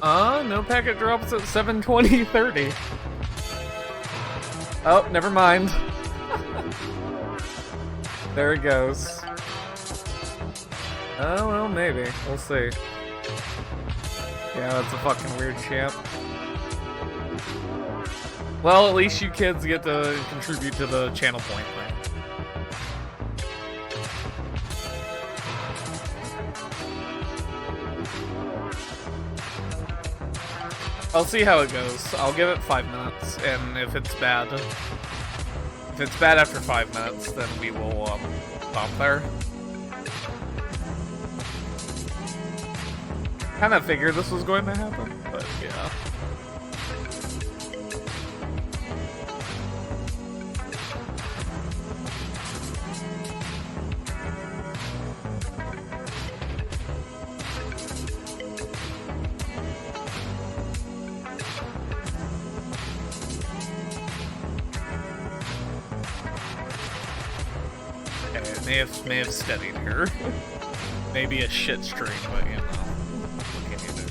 No packet drops at 7:20:30. Oh, never mind. There it goes. Oh, well, maybe. We'll see. Yeah, that's a fucking weird champ. Well, at least you kids get to contribute to the channel point thing. I'll see how it goes. I'll give it 5 minutes, and if it's bad after 5 minutes, then we will stop there. Kind of figured this was going to happen, but yeah. May have steadied her. Maybe a shit stream, but you know, what can you do?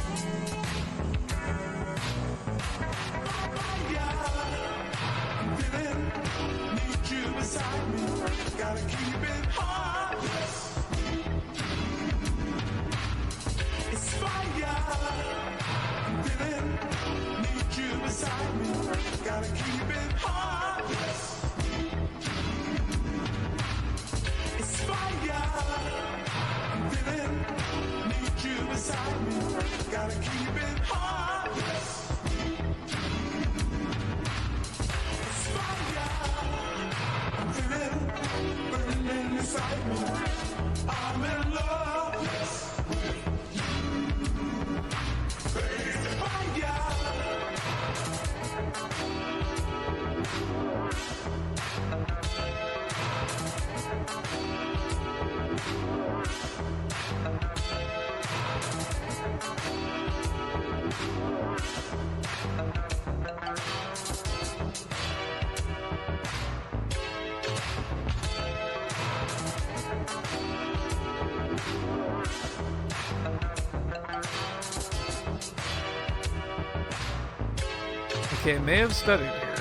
Okay, may have studied here.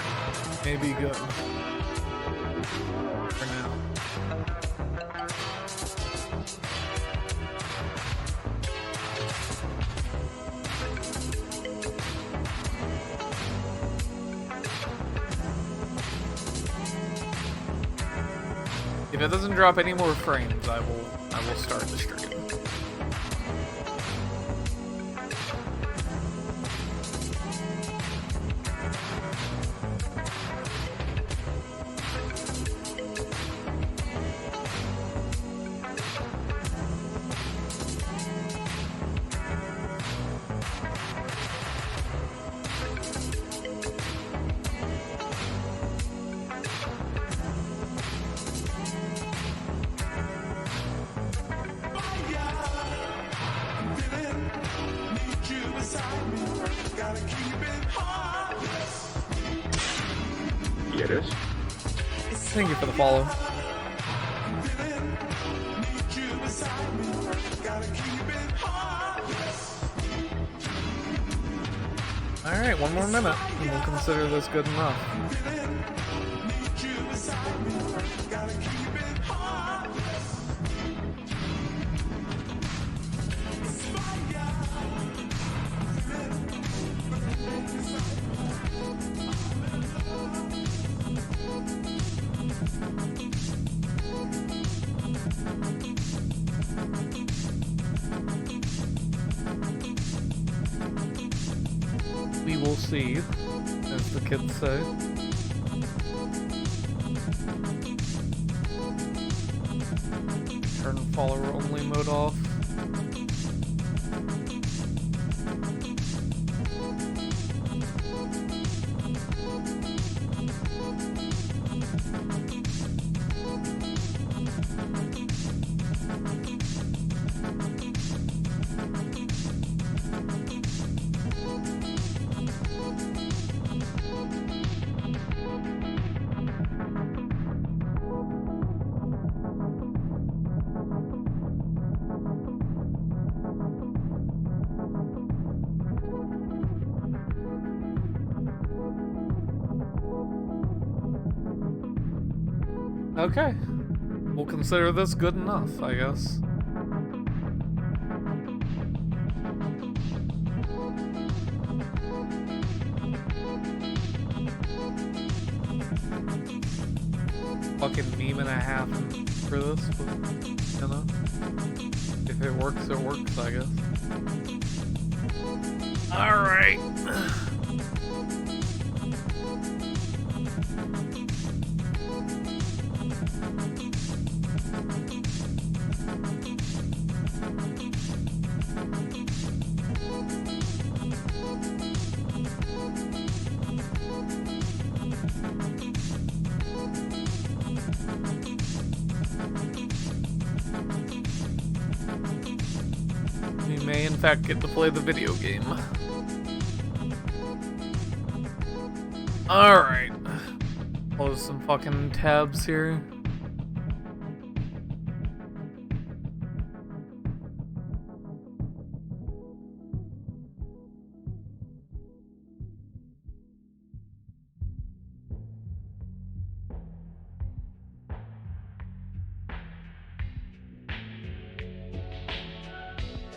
Maybe good. For now. If it doesn't drop any more frames, I will start the stream. Thank you for the follow. Alright, one more minute, and we'll consider this good enough. We will see, as the kids say. Turn follower only mode off. Okay. We'll consider this good enough, I guess. Fucking meme and a half for this, but, you know. If it works, I guess. Alright. You may in fact get to play the video game. Alright. Close some fucking tabs here.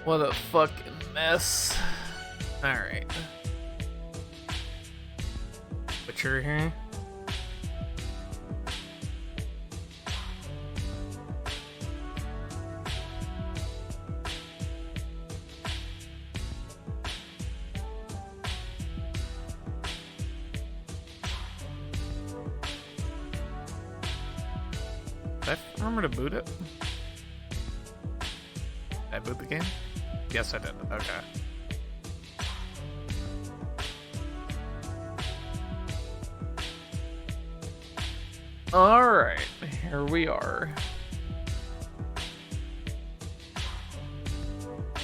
What a fucking mess. Alright. Witcher here. Did I remember to boot it? Did I boot the game? Yes, I did. Okay. Alright, here we are.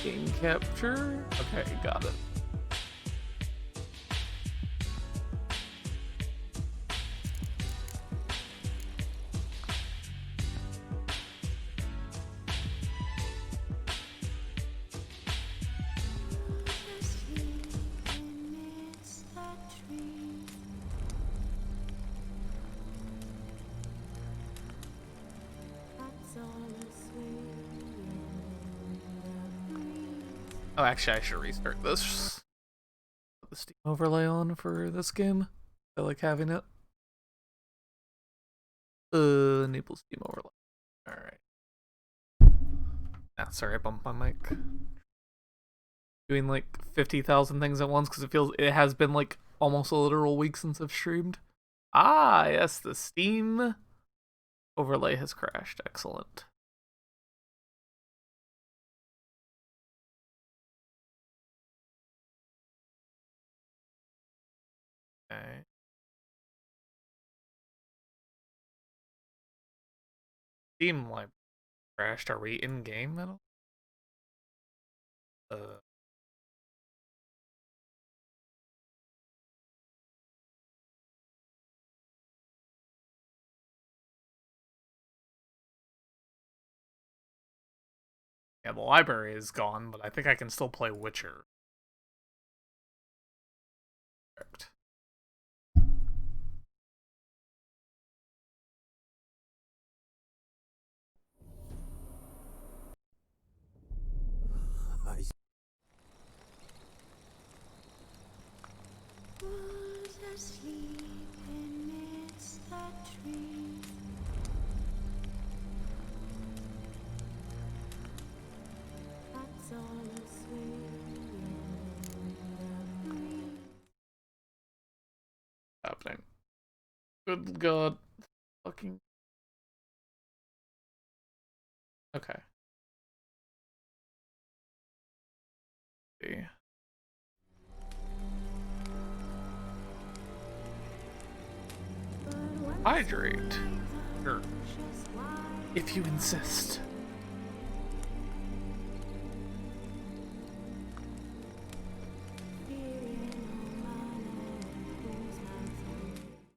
Game capture. Okay, got it. Oh, actually, I should restart this. Put the Steam overlay on for this game. I like having it. Enable Steam overlay. Alright. Ah, sorry, I bumped my mic. Doing like 50,000 things at once because it has been like almost a literal week since I've streamed. Ah, yes, the Steam overlay has crashed. Excellent. Okay. Steam library crashed. Are we in game at all? Yeah, the library is gone, but I think I can still play Witcher. Correct. Happening. Good God. Fucking. Okay. See. Hydrate. Sure. If you insist.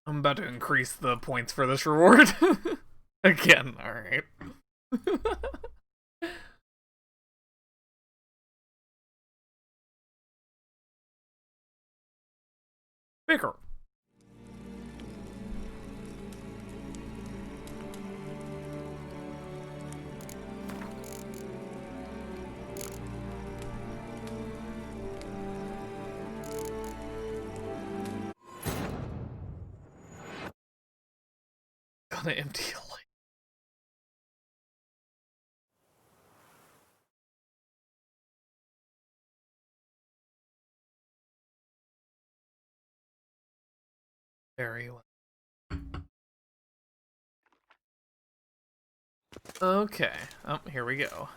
I'm about to increase the points for this reward. Again, alright. Bigger. want to empty a light. Very well. Okay. Oh, here we go.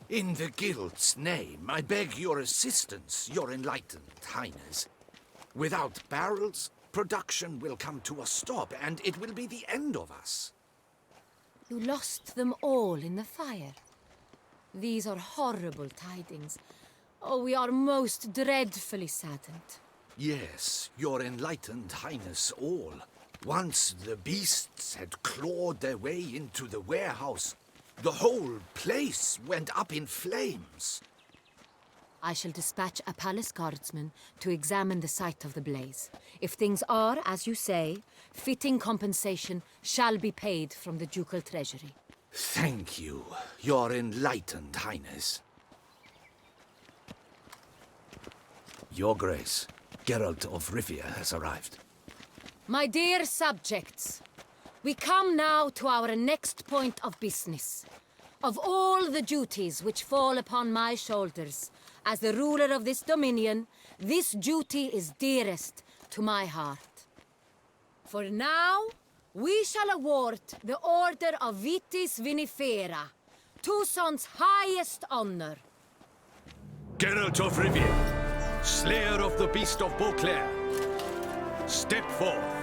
In the guild's name, I beg your assistance, your enlightened highness. Without barrels, production will come to a stop, and it will be the end of us. You lost them all in the fire. These are horrible tidings. Oh, we are most dreadfully saddened. Yes, your enlightened highness all. Once the beasts had clawed their way into the warehouse, the whole place went up in flames. I shall dispatch a palace guardsman to examine the site of the blaze. If things are, as you say, fitting compensation shall be paid from the ducal treasury. Thank you, your enlightened highness. Your Grace, Geralt of Rivia has arrived. My dear subjects, we come now to our next point of business. Of all the duties which fall upon my shoulders, as the ruler of this dominion, this duty is dearest to my heart. For now, we shall award the Order of Vitis Vinifera, Toussaint's highest honor. Geralt of Rivia, slayer of the beast of Beauclair, step forth.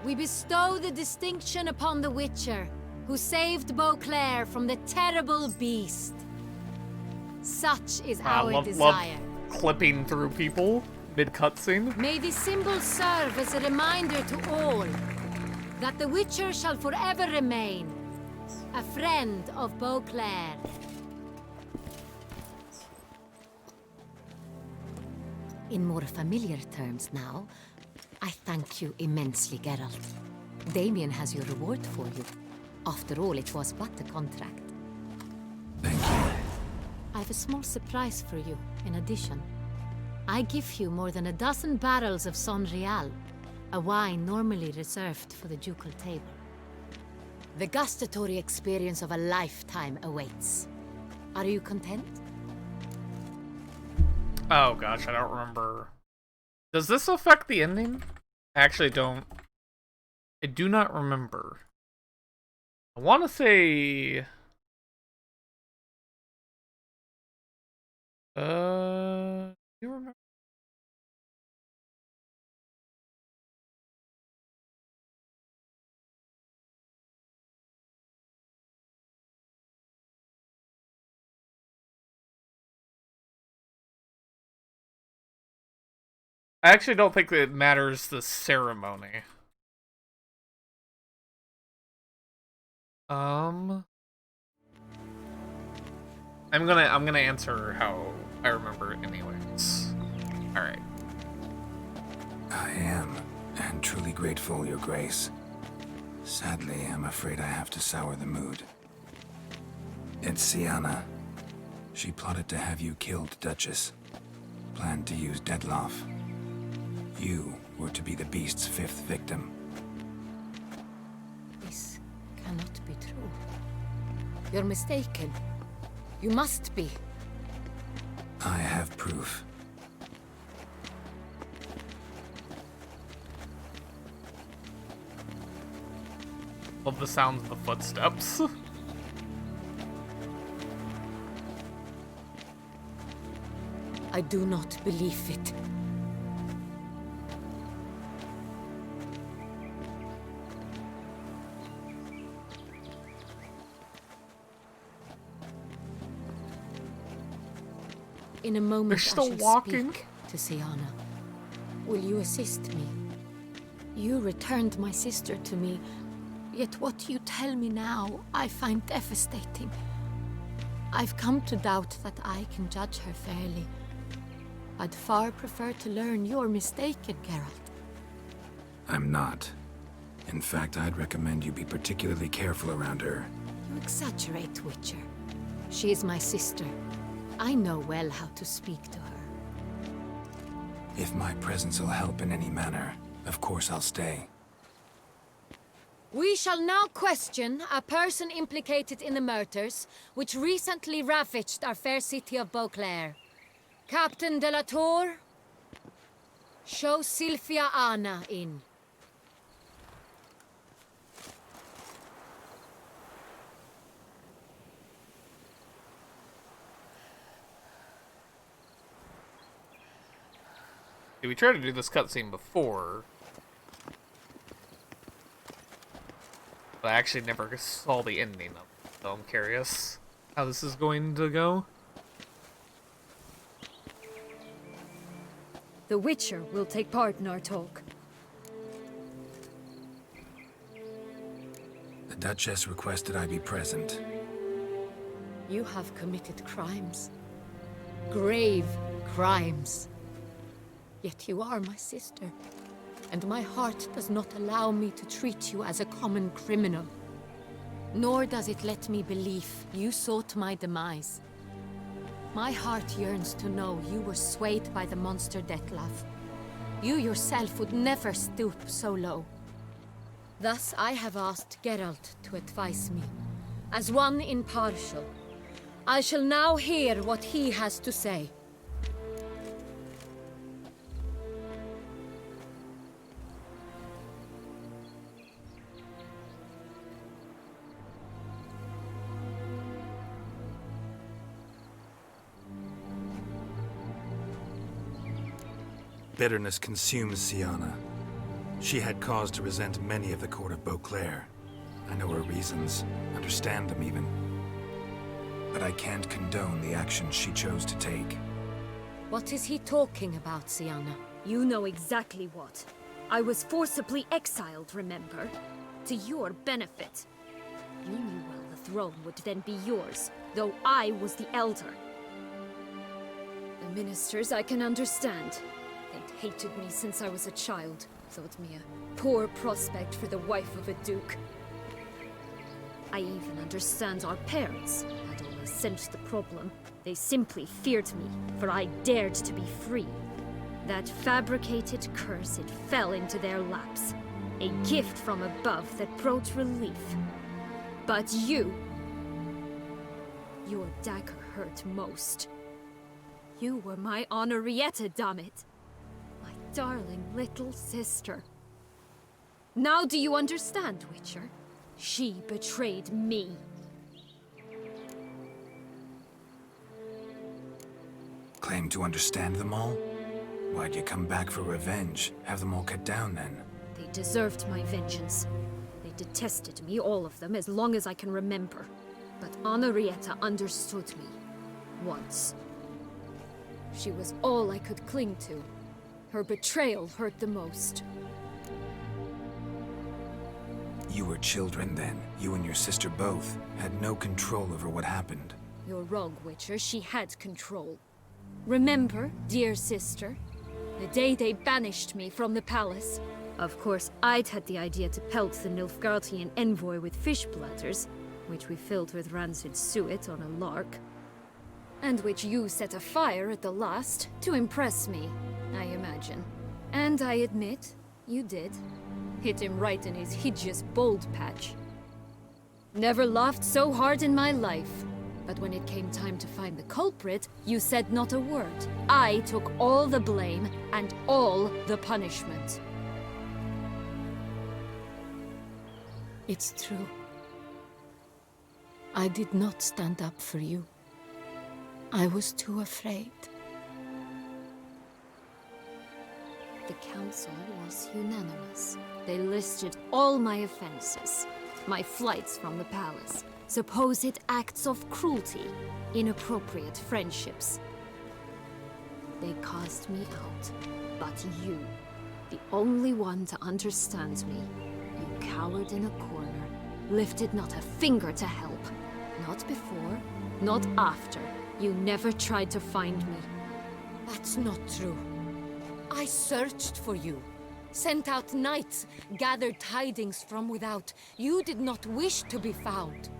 We bestow the distinction upon the Witcher, who saved Beauclair from the terrible beast. Such is our desire. Love clipping through people mid-cutscene. May this symbol serve as a reminder to all that the Witcher shall forever remain a friend of Beauclair. In more familiar terms now, I thank you immensely, Geralt. Damien has your reward for you. After all, it was but a contract. Thank you. I have a small surprise for you, in addition. I give you more than a dozen barrels of Sonreal, a wine normally reserved for the ducal table. The gustatory experience of a lifetime awaits. Are you content? Oh gosh, I don't remember. Does this affect the ending? I actually don't. I do not remember. I want to say... do you remember? I actually don't think it matters the ceremony. I'm gonna answer how I remember it anyways. Alright. I am, and truly grateful, Your Grace. Sadly, I'm afraid I have to sour the mood. It's Syanna. She plotted to have you killed, Duchess. Planned to use Detloff. You were to be the beast's fifth victim. This cannot be true. You're mistaken. You must be. I have proof. Love the sounds of the footsteps. I do not believe it. In a moment, They're still I shall walking. speak to Syanna. Will you assist me? You returned my sister to me, yet what you tell me now, I find devastating. I've come to doubt that I can judge her fairly. I'd far prefer to learn you're mistaken, Geralt. I'm not. In fact, I'd recommend you be particularly careful around her. You exaggerate, Witcher. She is my sister. I know well how to speak to her. If my presence will help in any manner, of course I'll stay. We shall now question a person implicated in the murders which recently ravaged our fair city of Beauclair. Captain de la Tour, show Sylvia Anna in. We tried to do this cutscene before, but I actually never saw the ending of it, so I'm curious how this is going to go. The Witcher will take part in our talk. The Duchess requested I be present. You have committed crimes. Grave crimes. Yet you are my sister, and my heart does not allow me to treat you as a common criminal. Nor does it let me believe you sought my demise. My heart yearns to know you were swayed by the monster Dettlaff. You yourself would never stoop so low. Thus I have asked Geralt to advise me, as one impartial. I shall now hear what he has to say. Bitterness consumes Syanna. She had cause to resent many of the court of Beauclair. I know her reasons, understand them even. But I can't condone the actions she chose to take. What is he talking about, Syanna? You know exactly what. I was forcibly exiled, remember? To your benefit. You knew well the throne would then be yours, though I was the elder. The ministers I can understand. They'd hated me since I was a child. Thought me a poor prospect for the wife of a duke. I even understand our parents had always sensed the problem. They simply feared me, for I dared to be free. That fabricated curse, it fell into their laps. A gift from above that brought relief. But you... your dagger hurt most. You were my Henrietta, dammit. My darling little sister. Now do you understand, Witcher? She betrayed me. Claim to understand them all? Why'd you come back for revenge? Have them all cut down then? They deserved my vengeance. They detested me, all of them, as long as I can remember. But Henrietta understood me. Once. She was all I could cling to. Her betrayal hurt the most. You were children then. You and your sister both had no control over what happened. You're wrong, Witcher. She had control. Remember, dear sister, the day they banished me from the palace? Of course, I'd had the idea to pelt the Nilfgaardian envoy with fish bladders, which we filled with rancid suet on a lark. And which you set afire at the last, to impress me, I imagine. And I admit, you did. Hit him right in his hideous bald patch. Never laughed so hard in my life. But when it came time to find the culprit, you said not a word. I took all the blame and all the punishment. It's true. I did not stand up for you. I was too afraid. The council was unanimous. They listed all my offenses. My flights from the palace, supposed acts of cruelty, inappropriate friendships. They cast me out. But you, the only one to understand me, you cowered in a corner, lifted not a finger to help. Not before, not after. You never tried to find me. That's not true. I searched for you. Sent out knights, gathered tidings from without. You did not wish to be found.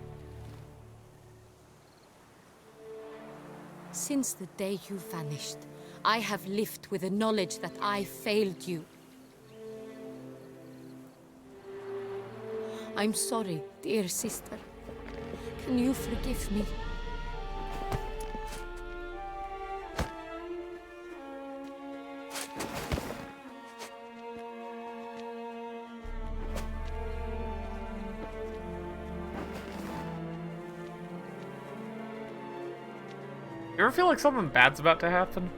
Since the day you vanished, I have lived with the knowledge that I failed you. I'm sorry, dear sister. Can you forgive me? You ever feel like something bad's about to happen?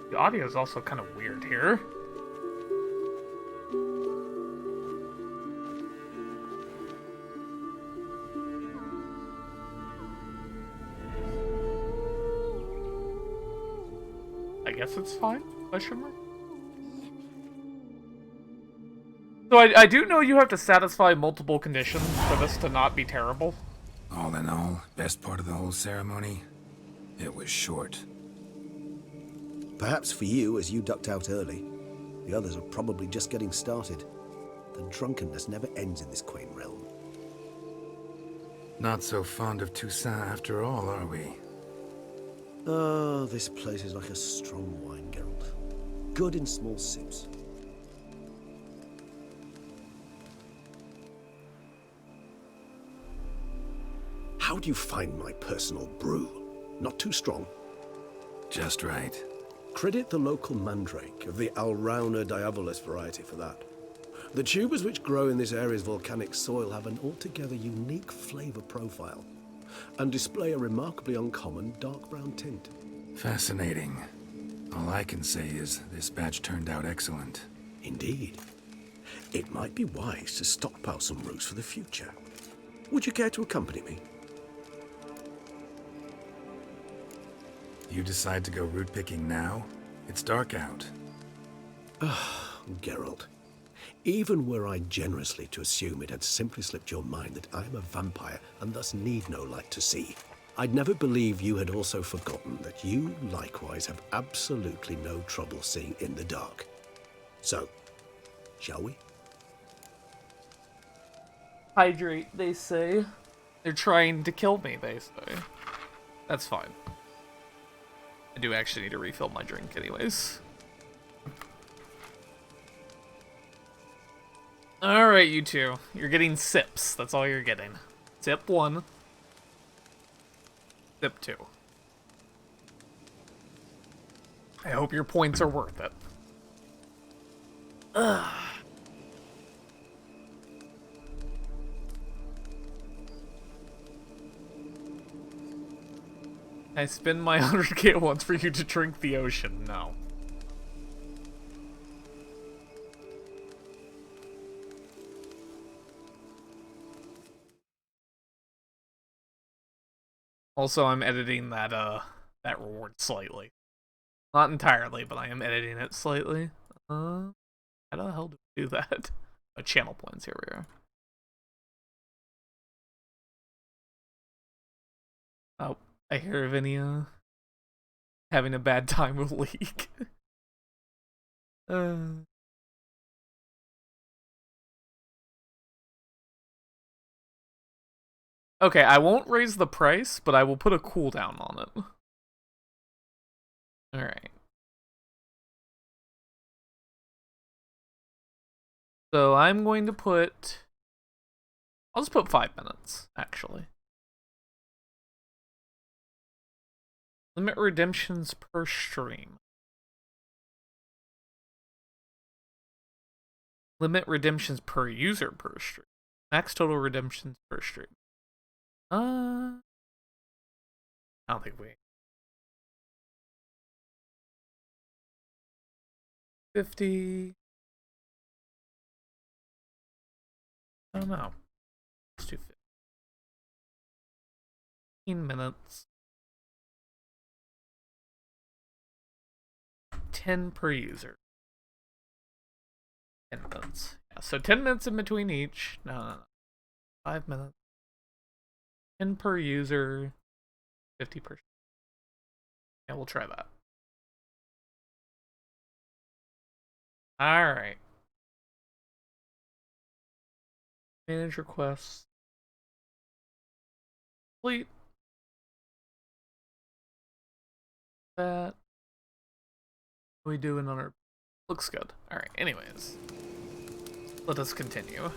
The audio is also kind of weird here. I guess it's fine? Question mark? So I do know you have to satisfy multiple conditions for this to not be terrible. All in all, best part of the whole ceremony? It was short. Perhaps for you, as you ducked out early. The others are probably just getting started. The drunkenness never ends in this quaint realm. Not so fond of Toussaint after all, are we? Oh, this place is like a strong wine, Geralt. Good in small sips. How do you find my personal brew? Not too strong? Just right. Credit the local mandrake of the Alrauna diabolus variety for that. The tubers which grow in this area's volcanic soil have an altogether unique flavor profile and display a remarkably uncommon dark brown tint. Fascinating. All I can say is this batch turned out excellent. Indeed. It might be wise to stockpile some roots for the future. Would you care to accompany me? You decide to go root picking now? It's dark out. Geralt, even were I generously to assume it had simply slipped your mind that I am a vampire and thus need no light to see, I'd never believe you had also forgotten that you likewise have absolutely no trouble seeing in the dark. So, shall we? Hydrate, they say. They're trying to kill me, they say. That's fine. I do actually need to refill my drink anyways. Alright, you two. You're getting sips. That's all you're getting. Sip 1. Sip 2. I hope your points are worth it. Ugh. I spend my 100k at once for you to drink the ocean. No. Also, I'm editing that reward slightly. Not entirely, but I am editing it slightly. How the hell do we do that? Oh, channel points, here we are. Oh, I hear Vinia having a bad time with League. Okay, I won't raise the price, but I will put a cooldown on it. Alright. So I'm going to put... I'll just put 5 minutes, actually. Limit redemptions per stream. Limit redemptions per user per stream. Max total redemptions per stream. I don't think we... 50... I don't know. Let's do 15 minutes. 10 per user. 10 minutes. Yeah, so 10 minutes in between each. No. 5 minutes. 10 per user. 50 per. Yeah, we'll try that. Alright. Manager quests. Complete. That. What are we doing on our... Looks good. Alright, anyways. Let us continue.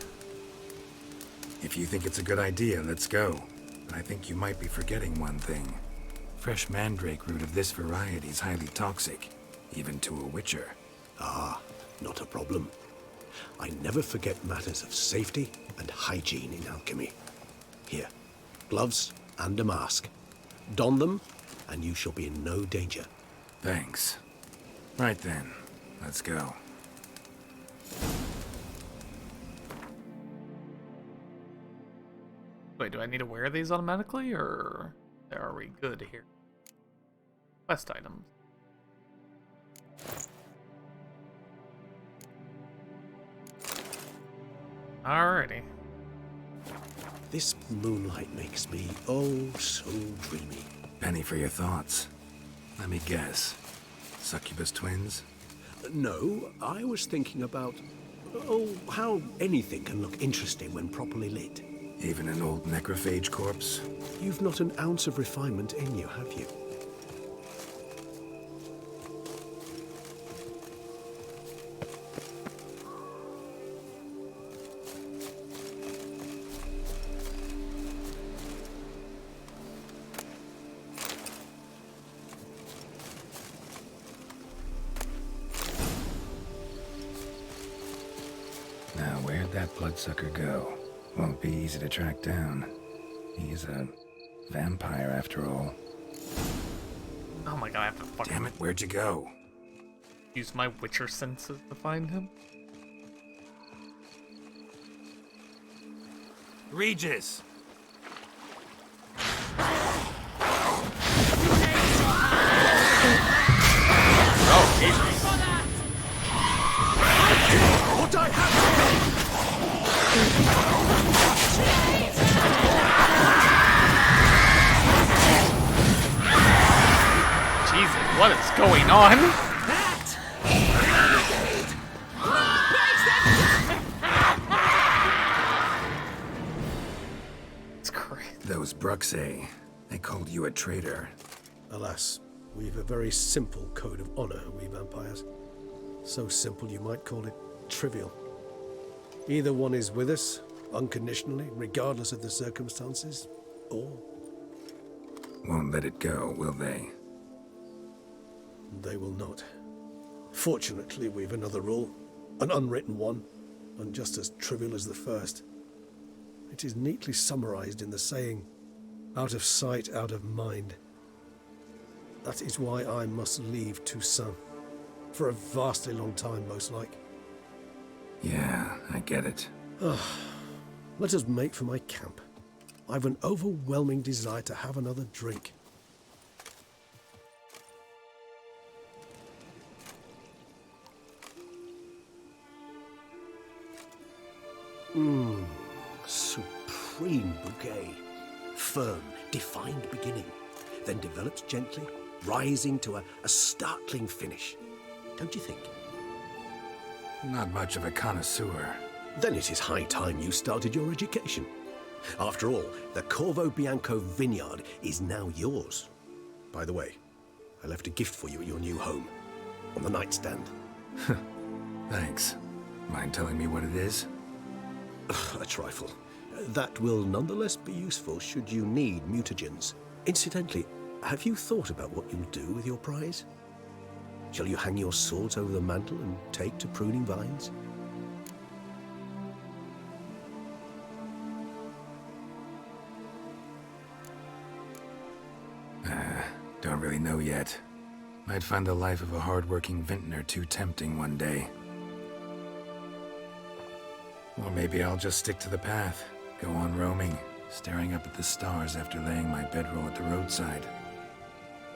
If you think it's a good idea, let's go. But I think you might be forgetting one thing. Fresh mandrake root of this variety is highly toxic, even to a witcher. Ah, not a problem. I never forget matters of safety and hygiene in alchemy. Here, gloves and a mask. Don them, and you shall be in no danger. Thanks. Right then, let's go. Wait, do I need to wear these automatically, or are we good here? Quest items. Alrighty. This moonlight makes me oh so dreamy. Penny for your thoughts. Let me guess. Succubus twins? No, I was thinking about, oh, how anything can look interesting when properly lit. Even an old necrophage corpse? You've not an ounce of refinement in you, have you? Now, where'd that bloodsucker go? Won't be easy to track down. He's a vampire after all. Oh my god, I have to fucking Damn it, where'd you go? use my Witcher senses to find him. Regis! Oh, Jesus. What I have Jesus, what is going on? It's crazy. Those Bruxae, they called you a traitor. Alas, we've a very simple code of honor, we vampires. So simple you might call it trivial. Either one is with us, unconditionally, regardless of the circumstances, or Won't let it go, will they? they will not. Fortunately, we've another rule, an unwritten one, and just as trivial as the first. It is neatly summarized in the saying, out of sight, out of mind. That is why I must leave Toussaint. For a vastly long time, most like. Yeah, I get it. Let us make for my camp. I've an overwhelming desire to have another drink. Supreme bouquet. Firm, defined beginning, then develops gently, rising to a startling finish. Don't you think? Not much of a connoisseur. Then it is high time you started your education. After all, the Corvo Bianco vineyard is now yours. By the way, I left a gift for you at your new home, on the nightstand. Thanks. Mind telling me what it is? A trifle. That will nonetheless be useful should you need mutagens. Incidentally, have you thought about what you'll do with your prize? Shall you hang your swords over the mantle and take to pruning vines? Don't really know yet. Might find the life of a hard-working vintner too tempting one day. Or maybe I'll just stick to the path, go on roaming, staring up at the stars after laying my bedroll at the roadside.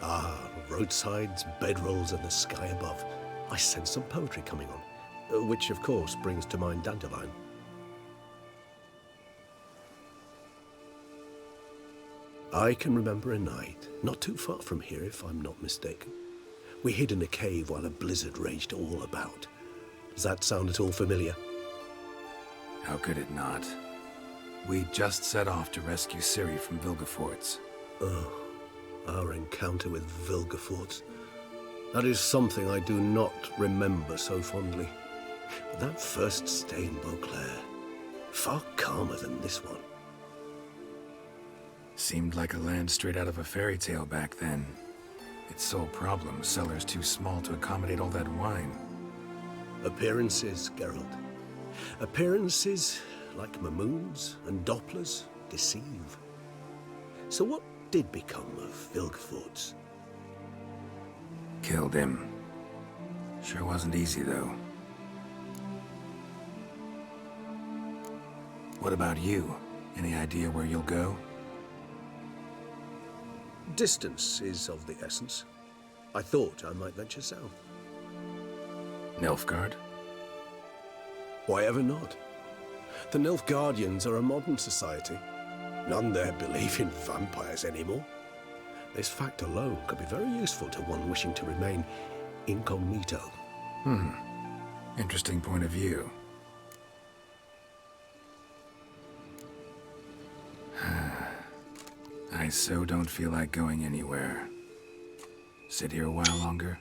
Ah, roadsides, bedrolls, and the sky above. I sense some poetry coming on, which of course brings to mind Dandelion. I can remember a night, not too far from here if I'm not mistaken. We hid in a cave while a blizzard raged all about. Does that sound at all familiar? How could it not? We just set off to rescue Ciri from Vilgefortz. Oh, our encounter with Vilgefortz. That is something I do not remember so fondly. But that first stay in Beauclair, far calmer than this one. Seemed like a land straight out of a fairy tale back then. Its sole problem, cellars too small to accommodate all that wine. Appearances, Geralt. Appearances, like Mamoons and Dopplers, deceive. So what did become of Vilgefortz? Killed him. Sure wasn't easy, though. What about you? Any idea where you'll go? Distance is of the essence. I thought I might venture south. Nilfgaard? Why ever not? The Nilfgaardians are a modern society. None there believe in vampires anymore. This fact alone could be very useful to one wishing to remain incognito. Interesting point of view. I so don't feel like going anywhere. Sit here a while longer?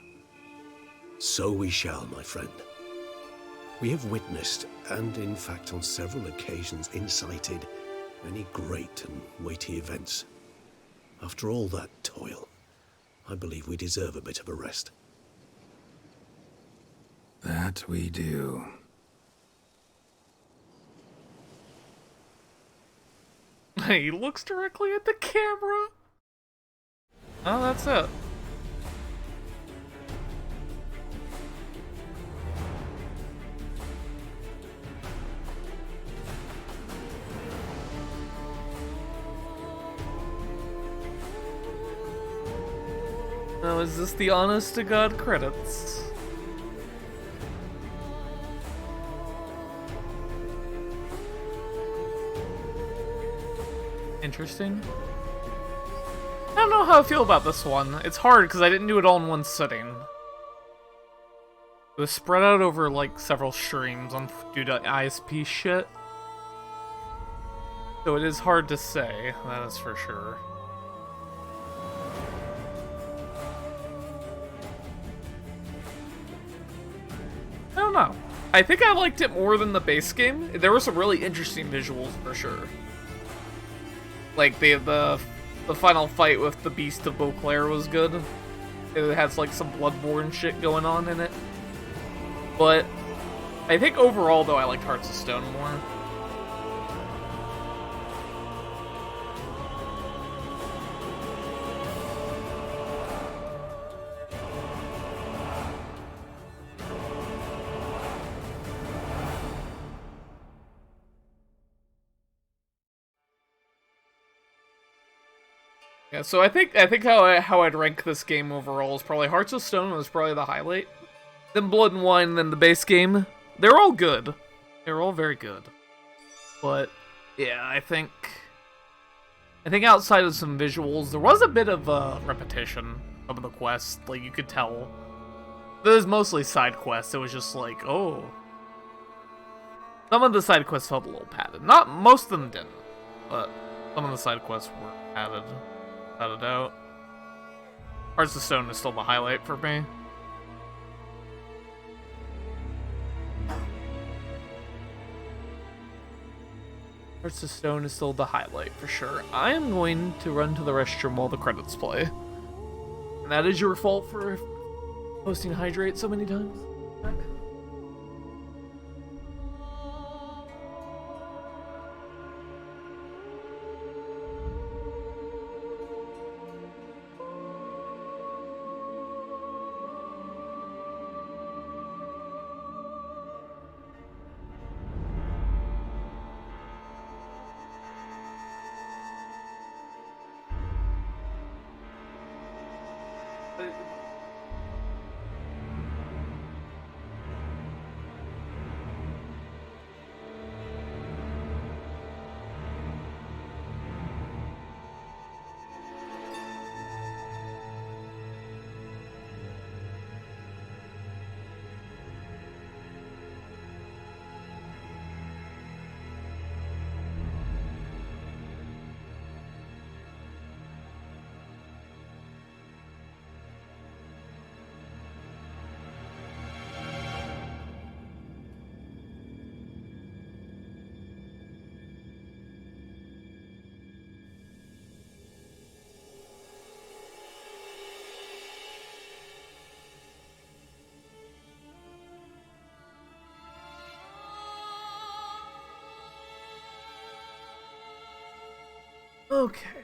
So we shall, my friend. We have witnessed, and in fact on several occasions incited, many great and weighty events. After all that toil, I believe we deserve a bit of a rest. That we do. He looks directly at the camera. Oh, that's it. Now, is this the honest to God credits? Interesting. I don't know how I feel about this one. It's hard because I didn't do it all in one sitting. It was spread out over like several streams due to ISP shit. So it is hard to say, that is for sure. I don't know. I think I liked it more than the base game. There were some really interesting visuals for sure. Like the final fight with the Beast of Beauclair was good. It has like some Bloodborne shit going on in it. But I think overall though I liked Hearts of Stone more. Yeah, so I think how I'd rank this game overall is probably Hearts of Stone was probably the highlight. Then Blood and Wine, then the base game. They're all good. They're all very good. But yeah, I think outside of some visuals, there was a bit of repetition of the quest. Like you could tell. It was mostly side quests. It was just like, oh. Some of the side quests felt a little padded. Not most of them didn't, but some of the side quests were padded. Without a doubt. Hearts of Stone is still the highlight for me. Hearts of Stone is still the highlight for sure. I am going to run to the restroom while the credits play. And that is your fault for posting Hydrate so many times. Okay.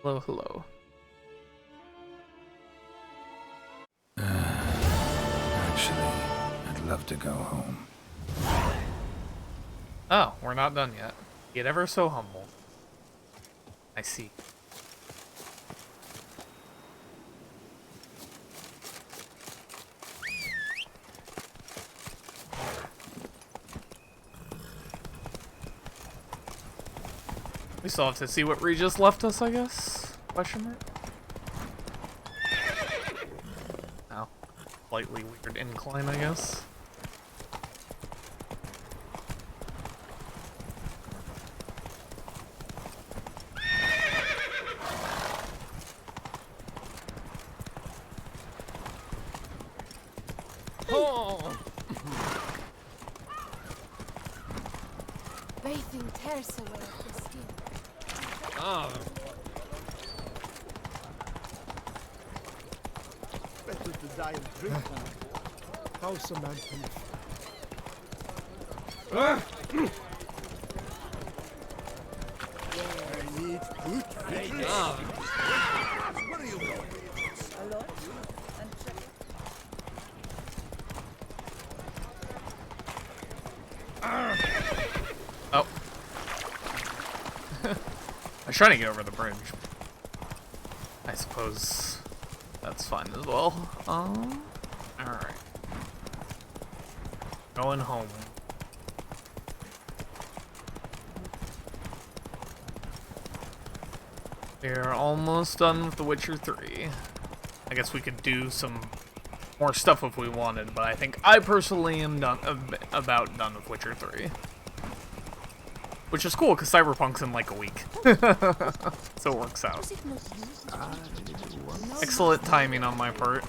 Hello, hello. Actually, I'd love to go home. Oh, we're not done yet. Get ever so humble. I see. We still have to see what Regis left us, I guess? Question mark? Oh. Slightly weird incline, I guess. Bathing tears away the skin. Better to die of drink now. How's a man can I need good feeding. Where are you going? Oh. I was trying to get over the bridge. I suppose that's fine as well. Alright. Going home. We're almost done with The Witcher 3. I guess we could do some more stuff if we wanted, but I think I personally am done about done with Witcher 3. Which is cool, because Cyberpunk's in like a week. So it works out. Excellent timing on my part.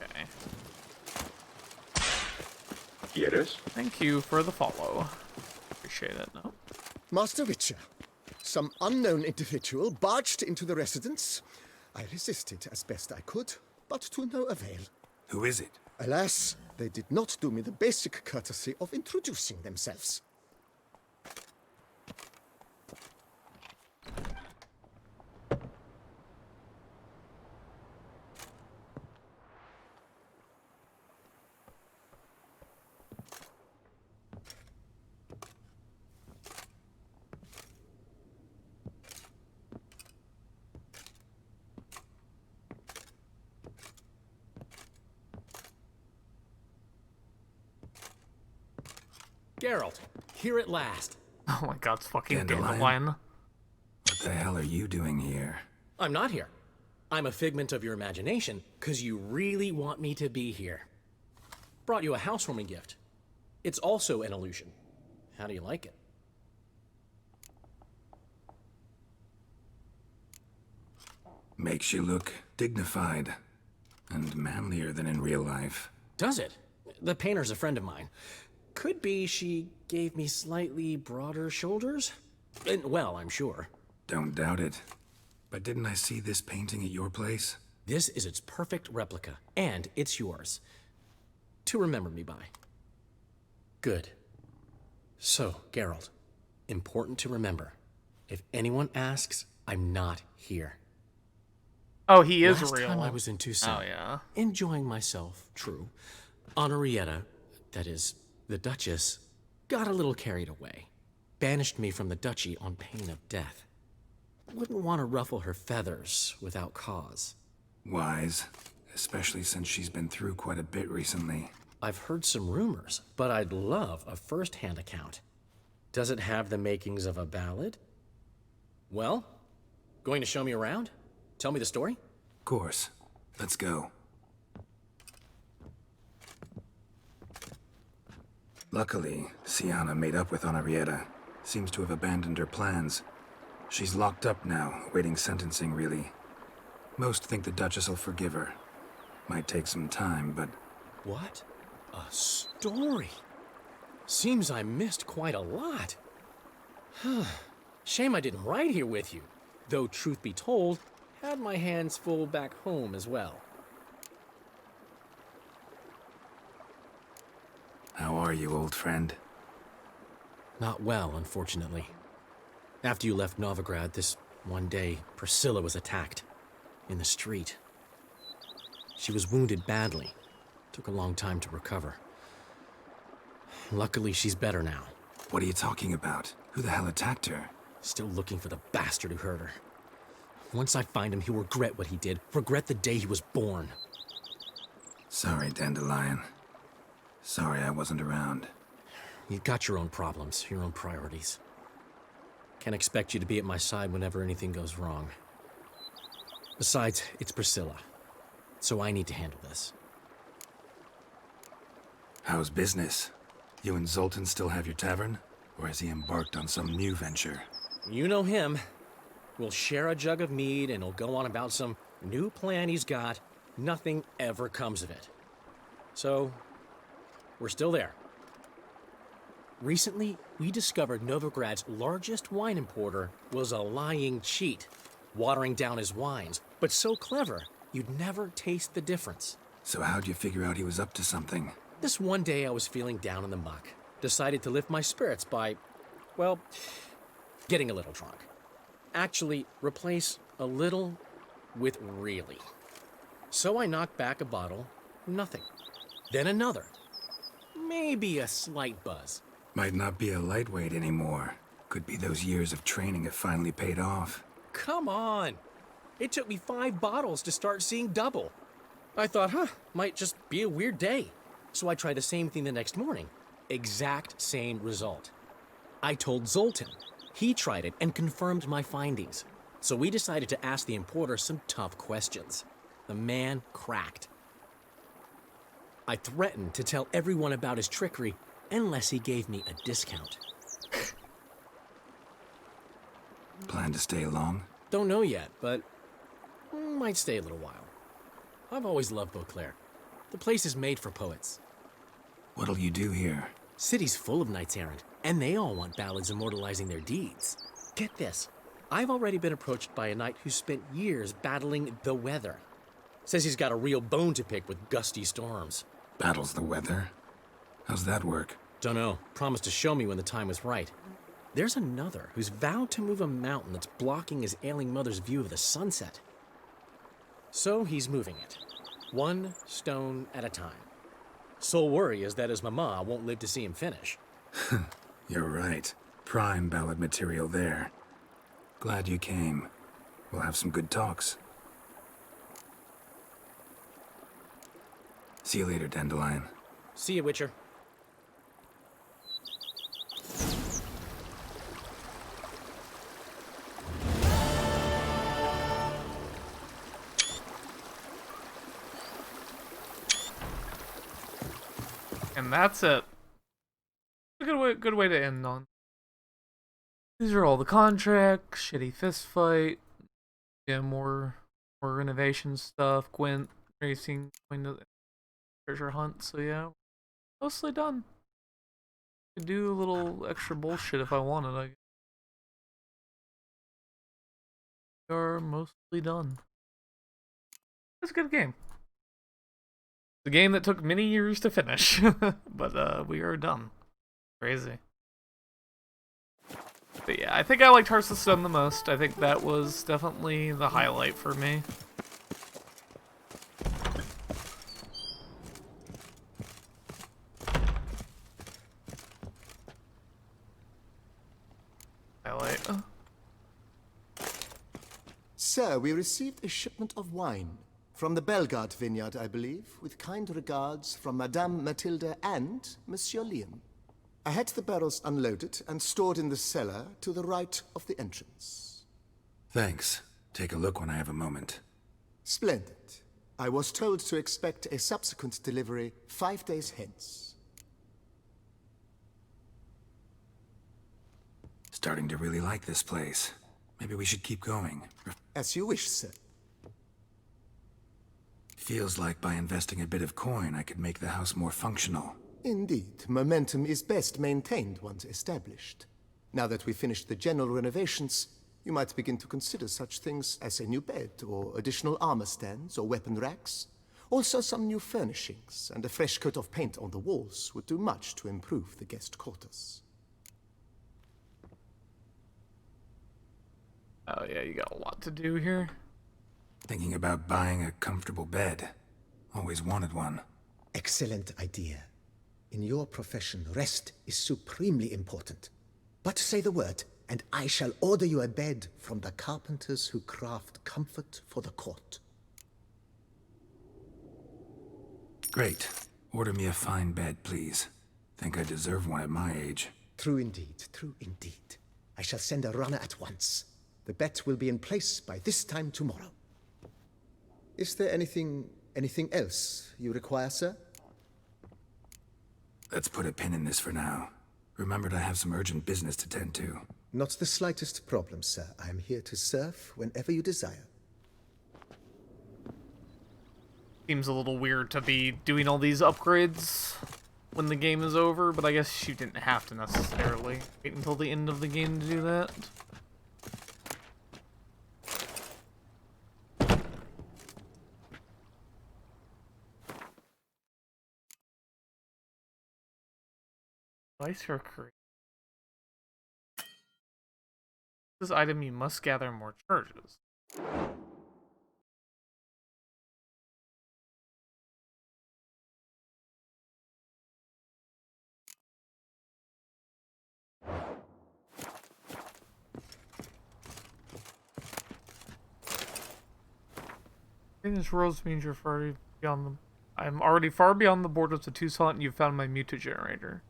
Okay. Yes? Thank you for the follow. Appreciate it. No? Master Witcher, some unknown individual barged into the residence. I resisted as best I could, but to no avail. Who is it? Alas, they did not do me the basic courtesy of introducing themselves. Geralt, here at last. Oh my god, it's fucking Dandelion? Dandelion. What the hell are you doing here? I'm not here. I'm a figment of your imagination, because you really want me to be here. Brought you a housewarming gift. It's also an illusion. How do you like it? Makes you look dignified and manlier than in real life. Does it? The painter's a friend of mine. Could be she gave me slightly broader shoulders? Well, I'm sure. Don't doubt it. But didn't I see this painting at your place? This is its perfect replica, and it's yours. To remember me by. Good. So, Geralt, important to remember. If anyone asks, I'm not here. Oh, he is Last real. time I was in Toussaint, Oh, yeah. enjoying myself, true. Henrietta, that is, the Duchess, got a little carried away. Banished me from the duchy on pain of death. Wouldn't want to ruffle her feathers without cause. Wise, especially since she's been through quite a bit recently. I've heard some rumors, but I'd love a first-hand account. Does it have the makings of a ballad? Well, going to show me around? Tell me the story? Of course. Let's go. Luckily, Siana made up with Henrietta. Seems to have abandoned her plans. She's locked up now, awaiting sentencing, really. Most think the Duchess will forgive her. Might take some time, but... What? A story? Seems I missed quite a lot. Shame I didn't ride here with you. Though, truth be told, had my hands full back home as well. How are you, old friend? Not well, unfortunately. After you left Novigrad, this one day, Priscilla was attacked. In the street. She was wounded badly. Took a long time to recover. Luckily, she's better now. What are you talking about? Who the hell attacked her? Still looking for the bastard who hurt her. Once I find him, he'll regret what he did. Regret the day he was born. Sorry, Dandelion. Sorry I wasn't around. You've got your own problems, your own priorities. Can't expect you to be at my side whenever anything goes wrong. Besides, it's Priscilla. So I need to handle this. How's business? You and Zoltan still have your tavern? Or has he embarked on some new venture? You know him. We'll share a jug of mead and he'll go on about some new plan he's got. Nothing ever comes of it. So, we're still there. Recently, we discovered Novigrad's largest wine importer was a lying cheat, watering down his wines, but so clever, you'd never taste the difference. So how'd you figure out he was up to something? This one day I was feeling down in the muck. Decided to lift my spirits by, well, getting a little drunk. Actually, replace a little with really. So I knocked back a bottle, nothing. Then another. Maybe a slight buzz. Might not be a lightweight anymore. Could be those years of training have finally paid off. Come on! It took me 5 bottles to start seeing double. I thought, might just be a weird day. So I tried the same thing the next morning. Exact same result. I told Zoltan. He tried it and confirmed my findings. So we decided to ask the importer some tough questions. The man cracked. I threatened to tell everyone about his trickery unless he gave me a discount. Plan to stay long? Don't know yet, but might stay a little while. I've always loved Beauclair. The place is made for poets. What'll you do here? City's full of knights errant, and they all want ballads immortalizing their deeds. Get this. I've already been approached by a knight who spent years battling the weather. Says he's got a real bone to pick with gusty storms. Battles the weather? How's that work? Dunno. Promised to show me when the time was right. There's another who's vowed to move a mountain that's blocking his ailing mother's view of the sunset. So he's moving it. 1 stone at a time. Sole worry is that his mama won't live to see him finish. You're right. Prime ballad material there. Glad you came. We'll have some good talks. See you later, Dandelion. See you, Witcher. And that's it. A good way to end on. These are all the contracts, shitty fist fight, yeah, more renovation stuff, Gwent racing, going to the treasure hunt, so yeah. Mostly done. Could do a little extra bullshit if I wanted, I guess. We are mostly done. It's a good game. It's a game that took many years to finish, but we are done. Crazy. But yeah, I think I liked Hearts of Stone the most. I think that was definitely the highlight for me. Highlight. Sir, we received a shipment of wine. From the Belgard vineyard, I believe, with kind regards from Madame Matilda and Monsieur Liam. I had the barrels unloaded and stored in the cellar to the right of the entrance. Thanks. Take a look when I have a moment. Splendid. I was told to expect a subsequent delivery 5 days hence. Starting to really like this place. Maybe we should keep going. As you wish, sir. Feels like by investing a bit of coin, I could make the house more functional. Indeed, momentum is best maintained once established. Now that we've finished the general renovations, you might begin to consider such things as a new bed, or additional armor stands, or weapon racks, Also, some new furnishings and a fresh coat of paint on the walls would do much to improve the guest quarters. Oh yeah, you got a lot to do here. Thinking about buying a comfortable bed. Always wanted one. Excellent idea. In your profession, rest is supremely important. But say the word, and I shall order you a bed from the carpenters who craft comfort for the court. Great. Order me a fine bed, please. Think I deserve one at my age. True indeed, true indeed. I shall send a runner at once. The bet will be in place by this time tomorrow. Is there anything else you require, sir? Let's put a pin in this for now. Remembered I have some urgent business to tend to. Not the slightest problem, sir. I am here to serve whenever you desire. Seems a little weird to be doing all these upgrades when the game is over, but I guess you didn't have to necessarily wait until the end of the game to do that. Device or create. This item you must gather more charges. This rose means you're far beyond the. I'm already far beyond the borders of Toussaint, and you've found my mutagenerator.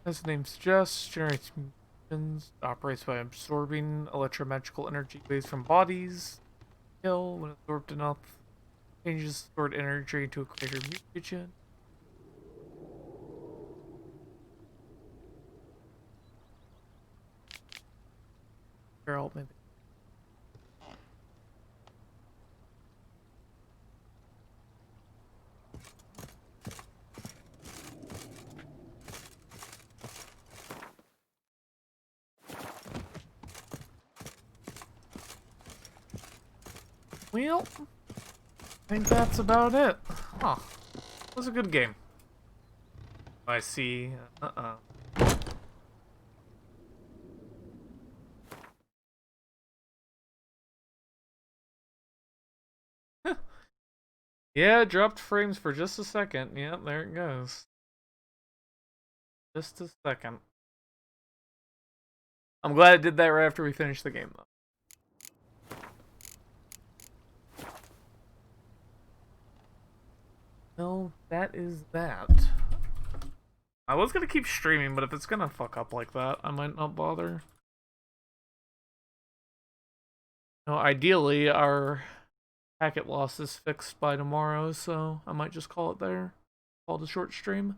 As the name suggests, generates mutagens, operates by absorbing electromagical energy waves from bodies. Kill, when absorbed enough, changes stored energy to a greater mutagen. Girl, maybe. Well, I think that's about it. Huh. It was a good game. I see. Yeah, it dropped frames for just a second. Yep, there it goes. Just a second. I'm glad it did that right after we finished the game, though. Well, that is that. I was gonna keep streaming, but if it's gonna fuck up like that, I might not bother. No, ideally, our packet loss is fixed by tomorrow, so I might just call it there. Call it a short stream.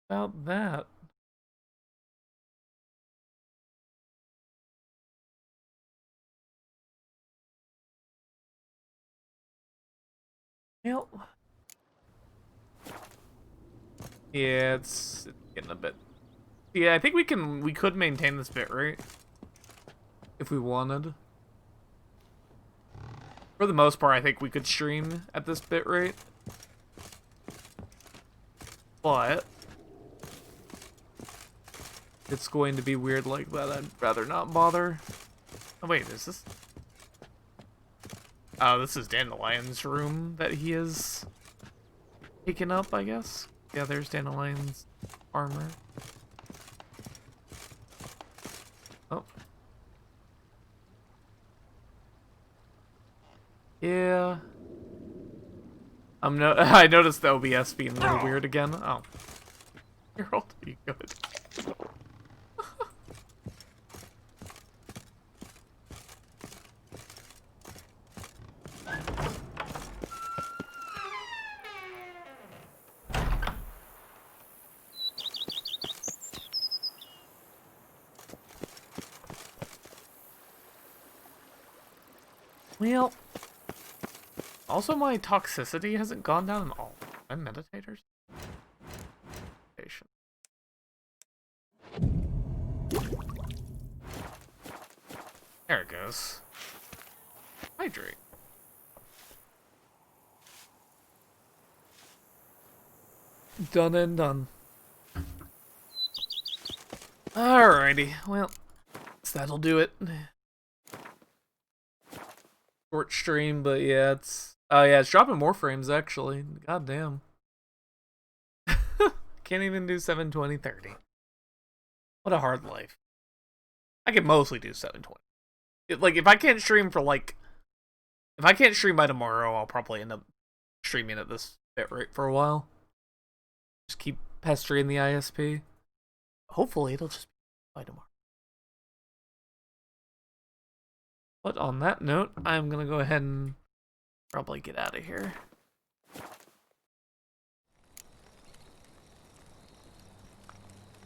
About that. Well, yeah, it's getting a bit. Yeah, I think we could maintain this bit rate if we wanted. For the most part, I think we could stream at this bit rate, but it's going to be weird like that. I'd rather not bother. Oh wait, is this? Oh, this is Dandelion's room that he is taken up, I guess. Yeah, there's Dandelion's armor. Oh. Yeah. I noticed the OBS being a little weird again. Oh. You're all to be good. Well, also my toxicity hasn't gone down at all. I'm meditators. Meditation. There it goes. Hydrate. Done and done. Alrighty, well, that'll do it. Short stream, but yeah, it's... Oh yeah, it's dropping more frames, actually. God damn. Can't even do 720/30. What a hard life. I can mostly do 720. Like, if I can't stream for, like... If I can't stream by tomorrow, I'll probably end up streaming at this bitrate for a while. Just keep pestering the ISP. Hopefully, it'll just be by tomorrow. But on that note, I'm gonna go ahead and probably get out of here.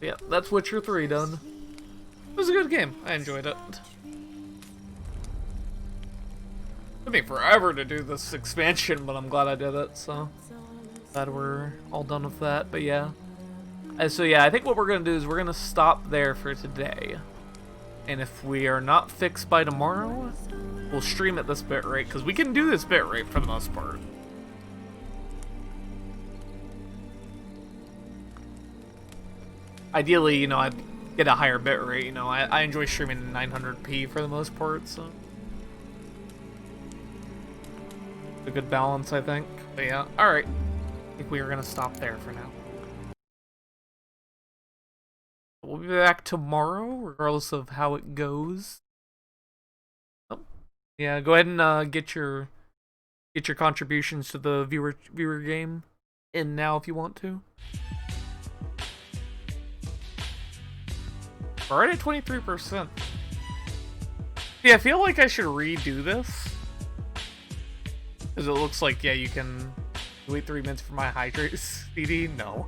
Yeah, that's Witcher 3 done. It was a good game. I enjoyed it. Took me forever to do this expansion, but I'm glad I did it, so glad we're all done with that. But yeah. So yeah, I think what we're gonna do is we're gonna stop there for today. And if we are not fixed by tomorrow, we'll stream at this bitrate, because we can do this bitrate for the most part. Ideally, you know, I'd get a higher bitrate, you know, I enjoy streaming in 900p for the most part, so... a good balance, I think. But yeah, alright. I think we are gonna stop there for now. We'll be back tomorrow, regardless of how it goes. Oh, yeah, go ahead and get your contributions to the viewer game in now if you want to. We're right at 23%. Yeah, I feel like I should redo this. Because it looks like, yeah, you can wait 3 minutes for my hydrate CD. No.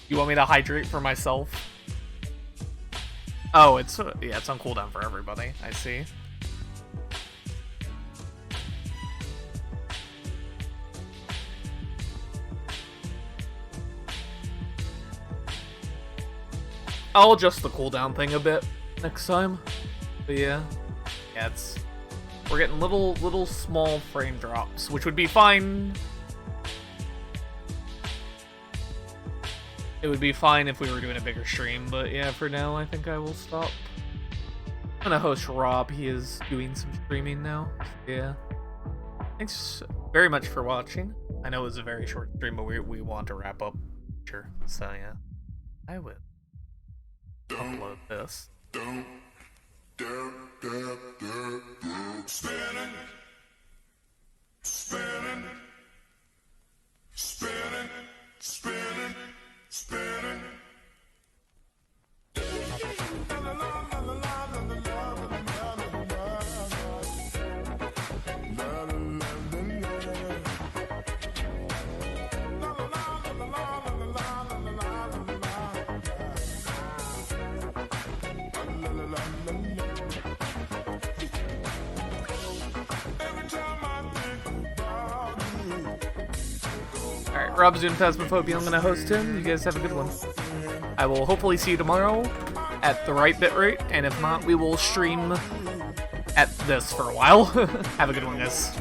You want me to hydrate for myself? Oh, it's yeah, it's on cooldown for everybody. I see. I'll adjust the cooldown thing a bit next time. But yeah, it's we're getting little small frame drops, which would be fine. It would be fine if we were doing a bigger stream, but yeah, for now, I think I will stop. I'm gonna host Rob. He is doing some streaming now. Yeah. Thanks very much for watching. I know it was a very short stream, but we want to wrap up. Sure. So yeah, I will upload this. Spinning, spinning, spinning, spinning, spinning. Alright, Rob's doing Phasmophobia. I'm gonna host him. You guys have a good one. I will hopefully see you tomorrow at the right bitrate, and if not, we will stream at this for a while. Have a good one, guys.